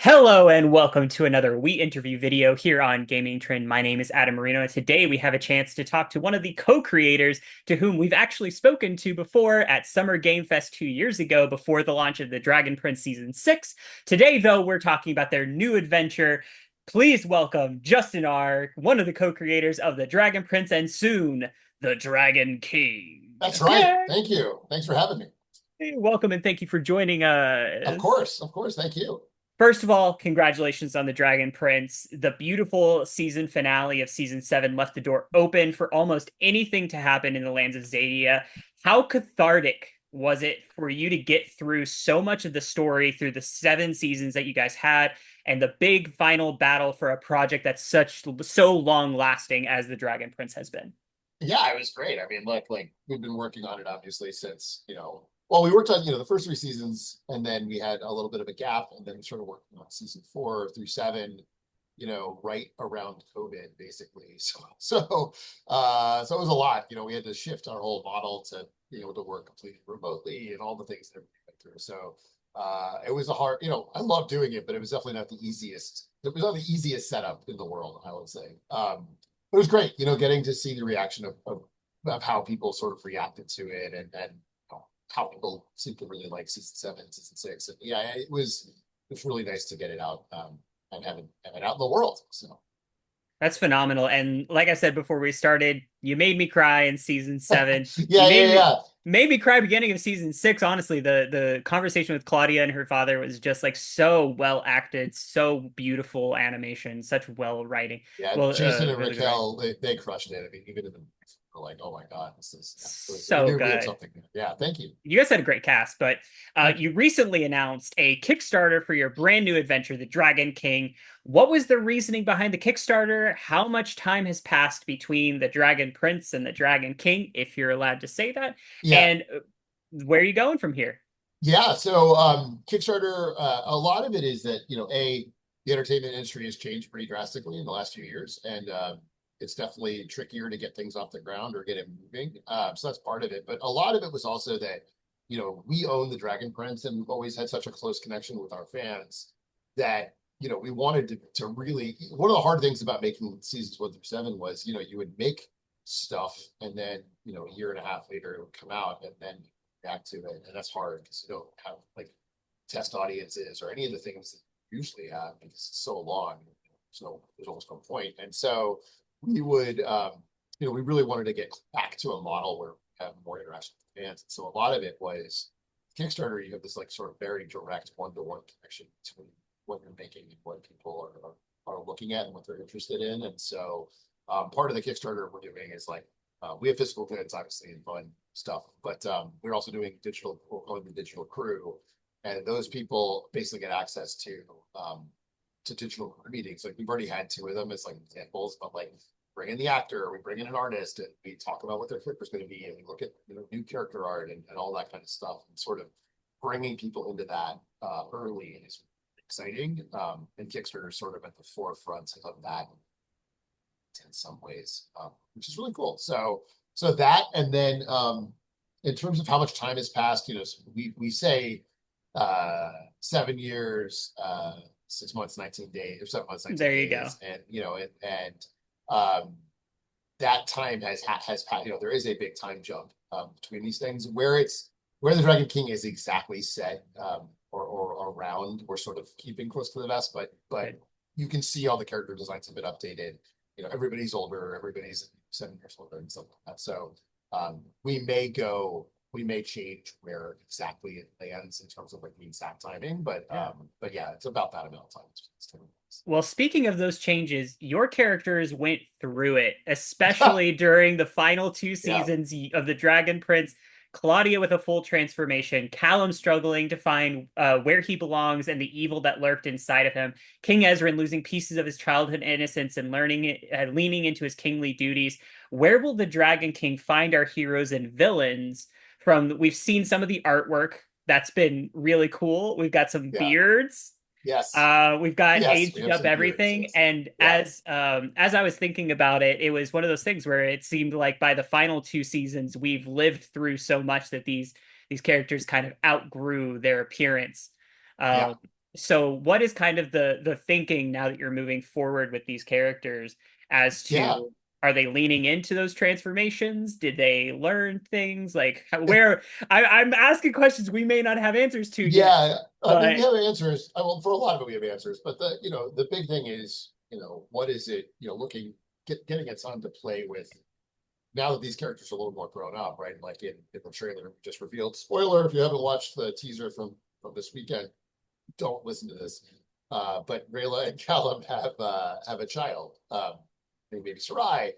Hello and welcome to another We Interview video here on Gamingtrend. My name is Adam Marino, and today we have a chance to talk to one of the co-creators to whom we've actually spoken to before at Summer Game Fest 2 years ago before the launch of the Dragon Prince Season 6. Today, though, we're talking about their new adventure. Please welcome Justin R., one of the co-creators of the Dragon Prince and soon the Dragon King. That's right. Yeah. Thank you. Thanks for having me. Welcome and thank you for joining Of us. course. Of course. Thank you. First of all, congratulations on the Dragon Prince. The beautiful season finale of season 7 left the door open for almost anything to happen in the lands of Zadia. How cathartic was it for you to get through so much of the story through the 7 seasons that you guys had and the big final battle for a project that's so long lasting as the Dragon Prince has been? Yeah, it was great. I mean, look, like we've been working on it obviously since, well, we worked on, the first 3 seasons and then we had a little bit of a gap and then we started working on season 4 through 7, right around COVID basically. So it was a lot. We had to shift our whole model to being able to work completely remotely and all the things that we went through. So it was a hard, I love doing it, but it was definitely not the easiest. It was not the easiest setup in the world, I would say. It was great, getting to see the reaction of how people sort of reacted to it and how people seem to really like season 7, season 6. And yeah, it was really nice to get it out and have it out in the world. So That's phenomenal. And like I said before we started, you made me cry in season 7. You yeah, yeah, yeah. made me cry beginning of season 6. Honestly, the conversation with Claudia and her father was just like so well acted, so beautiful animation, such well writing. Yeah, Well, Jason and really good writing. Raquel, they crushed it. I mean, even in the were like, oh my God, this is we So knew we had good. something there. Yeah, thank you. You guys had a great cast, but Thank you. you recently announced a Kickstarter for your brand new adventure, The Dragon King. What was the reasoning behind the Kickstarter? How much time has passed between the Dragon Prince and the Dragon King, if you're allowed to say that? Yeah, And where are you going from here? yeah. So Kickstarter, a lot of it is that, the entertainment industry has changed pretty drastically in the last few years, and it's definitely trickier to get things off the ground or get it moving. So that's part of it. But a lot of it was also that, we own the Dragon Prince and we've always had such a close connection with our fans that, we wanted to really, one of the hard things about making seasons 1 through 7 was, you would make stuff and then, a year and a half later it would come out and then back to it. And that's hard because you don't have like test audiences or any of the things that you usually have because it's so long. So there's almost no point. And so we would, we really wanted to get back to a model where we have more interaction with fans. And so a lot of it was Kickstarter. You have this like sort of very direct one-to-one connection between what you're making and what people are looking at and what they're interested in. And so part of the Kickstarter we're doing is like we have physical goods, obviously, and fun stuff, but we're also doing digital, we're calling the digital crew, and those people basically get access to digital meetings. Like we've already had 2 of them as like examples, but like bring in the actor, we bring in an artist, and we talk about what their character's going to be, and we look at new character art and all that kind of stuff, and sort of bringing people into that early is exciting. And Kickstarter is sort of at the forefront of that in some ways, which is really cool. So that, and then in terms of how much time has passed, so we say 7 years, 6 months, 19 days, or 7 months, 19 There you go. days, and um, that time has passed. There is a big time jump between these things where the Dragon King is exactly set or around. We're sort of keeping close to the vest, but you can see all the character designs have been updated. Everybody's older, everybody's 7 years older and stuff like that. So we may change where exactly it lands in terms of like the exact timing, but yeah, it's about that amount of time. Well, speaking of those changes, your characters went through it, especially during the final two Yeah, seasons of The Dragon Prince. Claudia with a full transformation, Callum struggling to find where he belongs and the evil that lurked inside of him, King Ezrin losing pieces of his childhood innocence and leaning into his kingly duties. Where will the Dragon King find our heroes and villains? We've seen some of the artwork that's been really cool. We've got some yeah, beards. yes, We've got yes, we aged have up some beards, everything, yes, and yeah. as I was thinking about it, it was one of those things where it seemed like by the final 2 seasons, we've lived through so much that these characters kind of outgrew their appearance. Yeah. Um, So what is kind of the thinking now that you're moving forward with these characters as Yeah, to, are they leaning into those transformations? Did they learn things? Like where I'm asking questions we may not have answers to yet, yeah. I mean, we but have answers. Well, for a lot of it, we have answers. But the big thing is, what is it? Getting its son to play with now that these characters are a little more grown up, right? Like in the trailer we just revealed. Spoiler: if you haven't watched the teaser from this weekend, don't listen to this. But Rayla and Callum have a child, maybe Sarai,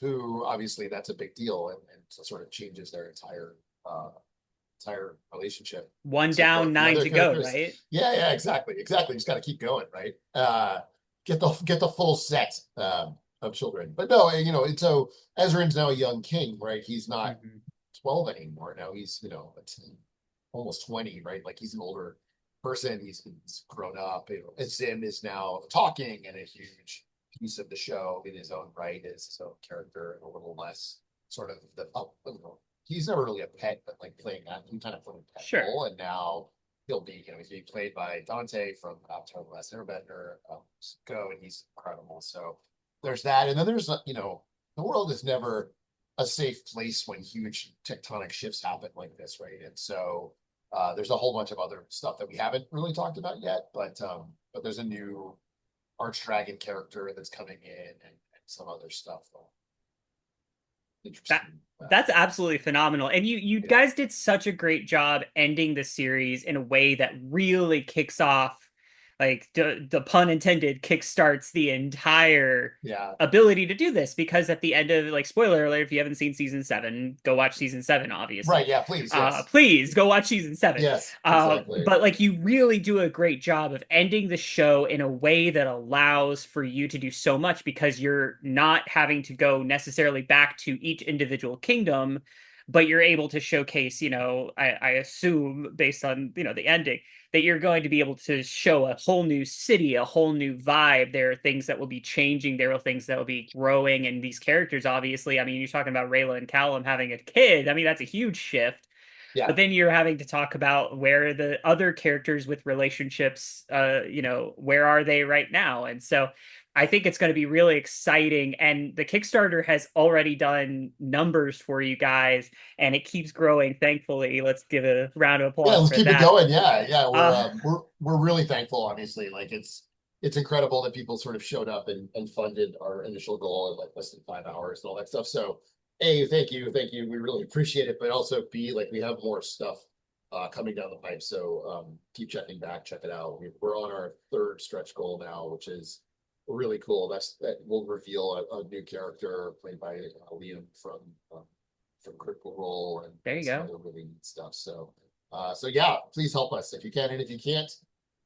who obviously that's a big deal, and so sort of changes their entire relationship. one So down, both the nine other to go, characters, right? yeah, exactly. Just got to keep going, right? Get the full set of children. But no, and so Ezrin's now a young king, right? He's not Mhm. 12 anymore. Now he's almost 20, right? Like he's an older person. He's grown up. Zim is now talking and a huge piece of the show in his own right as his own character and a little less sort of he's never really a pet, but like playing that, he kind of played a pet Sure. role, and now he's being played by Dante from Avatar: The Last Airbender, Go, and he's incredible. So there's that, and then there's the world is never a safe place when huge tectonic shifts happen like this, right? And so there's a whole bunch of other stuff that we haven't really talked about yet, but there's a new Archdragon character that's coming in, and some other stuff. That Interesting. that's absolutely phenomenal. And you Yeah, guys did such a great job ending the series in a way that really kicks off, like the pun intended, kickstarts the entire yeah, ability to do this, because at the end of, like, spoiler alert, if you haven't seen season 7, go watch season 7, right. obviously. Yeah, please, yes, Please go watch season 7. yes, exactly. But like, you really do a great job of ending the show in a way that allows for you to do so much, because you're not having to go necessarily back to each individual kingdom, but you're able to showcase, I assume based on, the ending, that you're going to be able to show a whole new city, a whole new vibe. There are things that will be changing, there are things that will be growing, and these characters, obviously, I mean, you're talking about Rayla and Callum having a kid. I mean, that's a huge shift. Yeah, But then you're having to talk about where the other characters with relationships, where are they right now? And so I think it's going to be really exciting. And the Kickstarter has already done numbers for you guys, and it keeps growing, thankfully. Let's give a round of yeah. applause Let's for keep it that. going. Yeah. We're Uh, um, we're we're really thankful. Obviously, like it's incredible that people sort of showed up and funded our initial goal in like less than 5 hours and all that stuff. So, A, thank you. We really appreciate it. But also, B, like we have more stuff coming down the pipe. So keep checking back, check it out. We're on our third stretch goal now, which is really cool. That will reveal a new character played by Liam from Critical Role there and you some go. other really neat stuff. So yeah, please help us if you can, and if you can't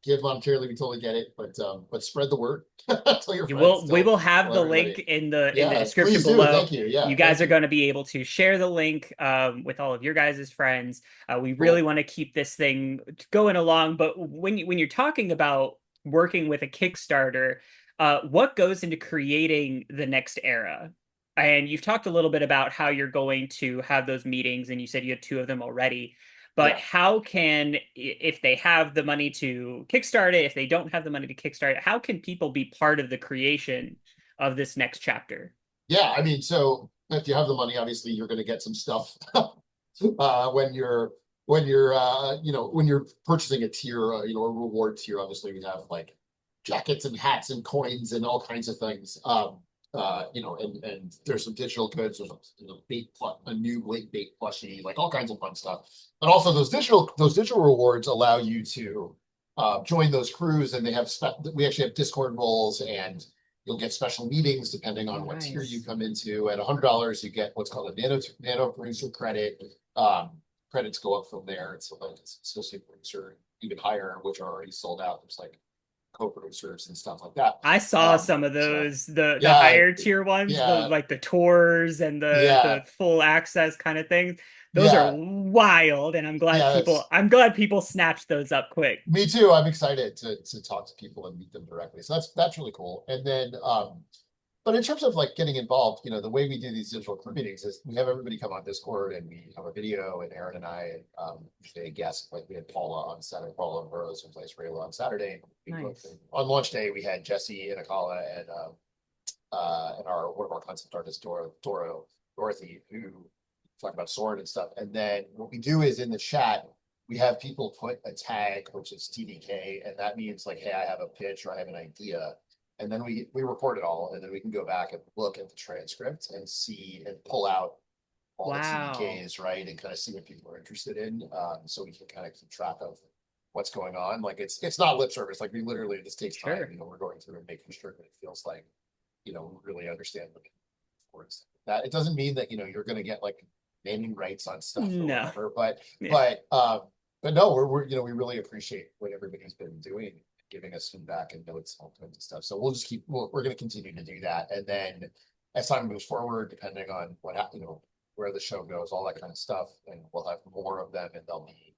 give monetarily, we totally get it. But spread the word. Tell your You friends. will We will Tell have the link everybody. in the Yeah, description please do. below. Thank you. Yeah, You guys thank are you. going to be able to share the link with all of your guys' friends. We really Cool. want to keep this thing going along. But when you're talking about working with a Kickstarter, what goes into creating the next era? And you've talked a little bit about how you're going to have those meetings, and you said you had two of them already. But Yeah. how can, if they have the money to kickstart it, if they don't have the money to kickstart it, how can people be part of the creation of this next chapter? Yeah. I mean, so if you have the money, obviously you're going to get some stuff when you're purchasing a tier, a reward tier. Obviously, we have like jackets and hats and coins and all kinds of things. And there's some digital goods. There's a new late bait plushie, like all kinds of fun stuff. But also those digital rewards allow you to join those crews, and we actually have Discord roles, and you'll get special meetings depending Oh, on what tier you nice. come into. At $100, you get what's called a nano producer credit. Um, Credits go up from there. And so like associate producer, even higher, which are already sold out. There's like co-producers and stuff like that. I saw some of So those, the yeah, higher tier ones, the yeah, like the tours and the yeah, full access kind of things. Those are yeah, wild, and yeah. That's I'm glad people snatched those up quick. me too. I'm excited to talk to people and meet them directly. So that's really cool. And then But in terms of like getting involved, the way we do these digital club meetings is we have everybody come on Discord and we have a video, and Aaron and I, usually a guest, like we had Paula on Saturday, Paula Burrows who plays Rayla on Saturday. Nice. On launch day, we had Jesse and Akala and our one of our concept artists, Dorothy, who talk about sword and stuff. And then what we do is in the chat, we have people put a tag, which is TDK, and that means like, hey, I have a pitch or I have an idea. And then we record it all, and then we can go back and look at the transcript and see and pull out all the Wow. TDKs, right, and kind of see what people are interested in, so we can kind of keep track of what's going on. Like it's not lip service. Like we literally, this takes time. Sure. We're going through and making sure that it feels like we really understand what words. That it doesn't mean that you're going to get like naming rights on stuff or No. whatever, but Yeah. but um, but no, we're we really appreciate what everybody's been doing, giving us feedback and notes, all kinds of stuff. So we'll just we're going to continue to do that, and then as time moves forward, depending on what where the show goes, all that kind of stuff, and we'll have more of them, and they'll be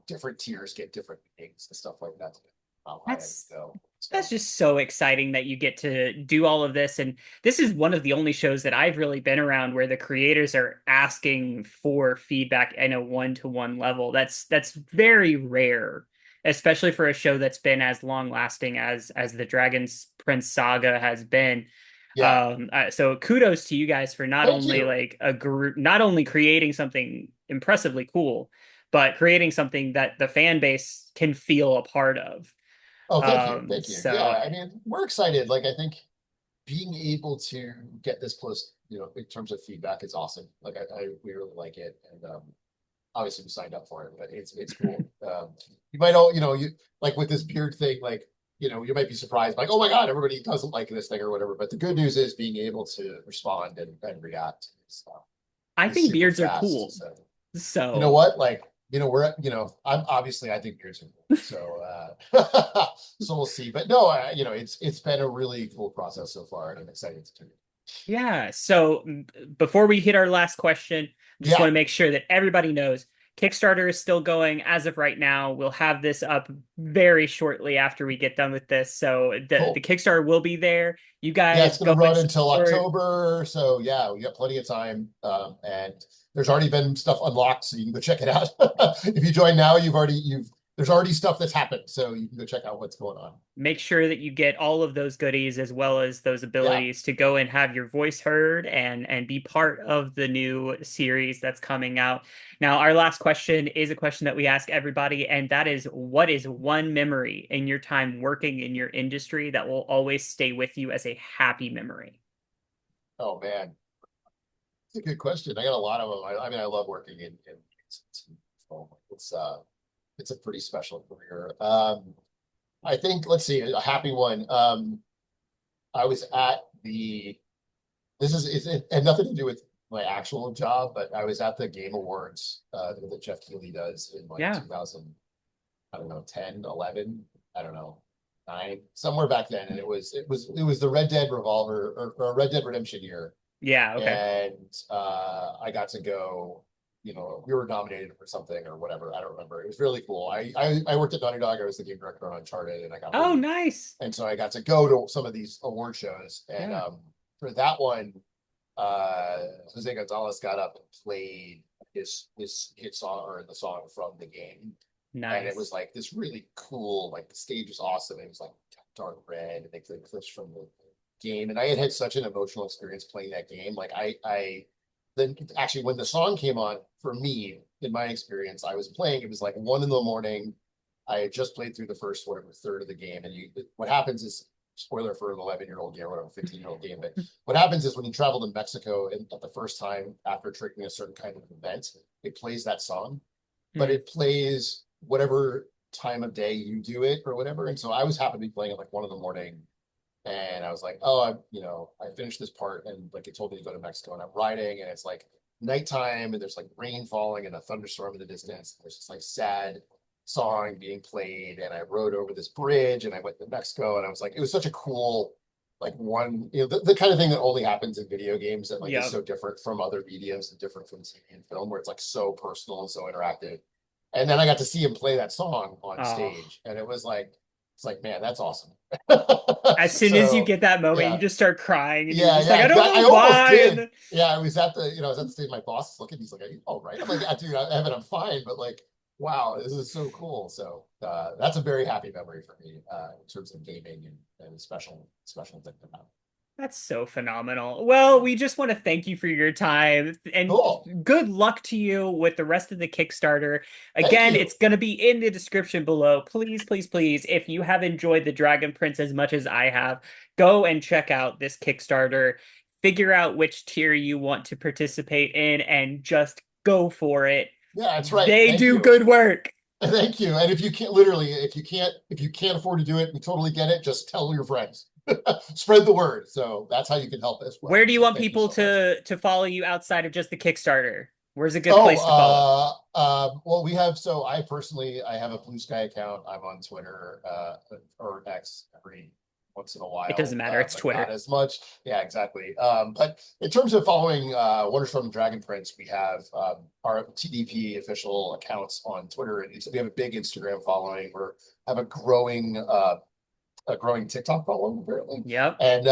different tiers get different things and stuff like that. How high That's they go. that's So just so exciting that you get to do all of this. And this is one of the only shows that I've really been around where the creators are asking for feedback in a one-to-one level. That's very rare, especially for a show that's been as long lasting as the Dragon's Prince saga has been. yeah, So kudos to you guys for not thank only you. like a group, not only creating something impressively cool, but creating something that the fan base can feel a part of. Oh, thank you. Thank you. So Yeah, I mean, we're excited. Like, I think being able to get this close, in terms of feedback is awesome. Like, we really like it. And obviously we signed up for it, but it's cool. You might all, you like with this beard thing, like, you might be surprised, like, oh my God, everybody doesn't like this thing or whatever. But the good news is being able to respond and react I is think super beards are fast. cool. So you know So what? Like, I'm obviously I think beards are cool. So so we'll see. But no, it's been a really cool process so far, and I'm excited to do it. yeah. So before we hit our last question, just want Yeah, to make sure that everybody knows Kickstarter is still going as of right now. We'll have this up very shortly after we get done with this. So the cool. Kickstarter will be there. You Yeah, it's guys going to go and run until support. October. So yeah, we got plenty of time. And there's already been stuff unlocked, so you can go check it out. If you join now, there's already stuff that's happened, so you can go check out what's going on. Make sure that you get all of those goodies as well as those Yeah. abilities to go and have your voice heard and be part of the new series that's coming out. Now, our last question is a question that we ask everybody, and that is, what is one memory in your time working in your industry that will always stay with you as a happy memory? Oh man, it's a good question. I got a lot of them. I mean, I love working in film. It's a pretty special career. I think let's see, a happy one. I was at the it had nothing to do with my actual job, but I was at the Game Awards that Jeff Keighley does in like Yeah. 2000, I don't know, 10, 11, I don't know, 9, somewhere back then. And it was the Red Dead Revolver or Red Dead Redemption year. Yeah, okay. And I got to go, we were nominated for something or whatever. I don't remember. It was really cool. I worked at Naughty Dog. I was the game director on Uncharted, and I got Oh, really nice. and so I got to go to some of these award shows. And Yeah. for that one, Jose Gonzalez got up and played his hit song or the song from the game. And it was Nice. like this really cool, like the stage was awesome. It was like dark red, and they played clips from the game. And I had such an emotional experience playing that game. Like then actually when the song came on for me, in my experience, I was playing, it was like 1 in the morning. I had just played through the first whatever third of the game. And what happens is, spoiler for an 11-year-old game or whatever, 15-year-old game, but what happens is when you travel to Mexico and at the first time after triggering a certain kind of event, it plays that song, but Hmm. it plays whatever time of day you do it or whatever. And so I was happy to be playing at like 1 in the morning, and I was like, oh, I finished this part, and like it told me to go to Mexico, and I'm riding, and it's like nighttime, and there's like rain falling and a thunderstorm in the distance. There's this like sad song being played, and I rode over this bridge, and I went to Mexico, and I was like, it was such a cool, like the kind of thing that only happens in video games that like is Yep. so different from other mediums and different from TV and film, where it's like so personal and so interactive. And then I got to see him play that song on Oh, stage, and it was like It's like, man, that's awesome. As soon as you So get that moment, you yeah, just start crying and you're yeah, just like, yeah, I don't exactly. I know almost why. did. And Yeah, I was at the, I was at the stage. My boss is looking. He's like, "Are you all right?" I'm like, "Yeah, dude, Evan, I'm fine." But like, wow, this is so cool. So that's a very happy memory for me in terms of gaming and a special thing about. that's so phenomenal. Well, we just want to thank you for your time and Cool. good luck to you with the rest of the Kickstarter. Thank Again, you. it's going to be in the description below. Please, please, please, if you have enjoyed the Dragon Prince as much as I have, go and check out this Kickstarter. Figure out which tier you want to participate in and just go for it. Yeah, that's right. They Thank do you. good work. Thank you. And if you can't, literally, if you can't afford to do it, we totally get it. Just tell your friends. Spread the word. So that's how you can help as Where well. do you So want thank you people so much. to follow you outside of just the Kickstarter? Where's a good Oh, place to follow? well, we have, so I personally, I have a Blue Sky account. I'm on Twitter, or X every once in a It doesn't while, matter. It's but not Twitter. as much. Yeah, exactly. But in terms of following, Wonderstorm and Dragon Prince, we have, our TDP official accounts on Twitter. And we have a big Instagram following. We have a growing TikTok following apparently. Yep. And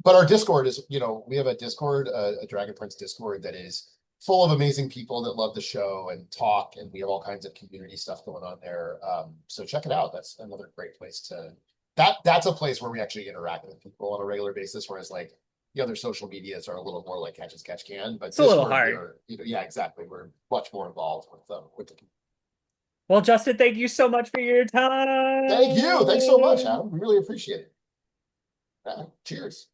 but our Discord is, we have a Discord, a Dragon Prince Discord that is full of amazing people that love the show and talk, and we have all kinds of community stuff going on there. So check it out. That's another great place to that's a place where we actually interact with people on a regular basis, whereas like the other social medias are a little more like catch as catch can. But It's a little Discord, we hard. are, yeah, exactly. We're much more involved with the community. Well, Justin, thank you so much for your Thank you. Thanks so much, time. Adam. We really appreciate it. Cheers.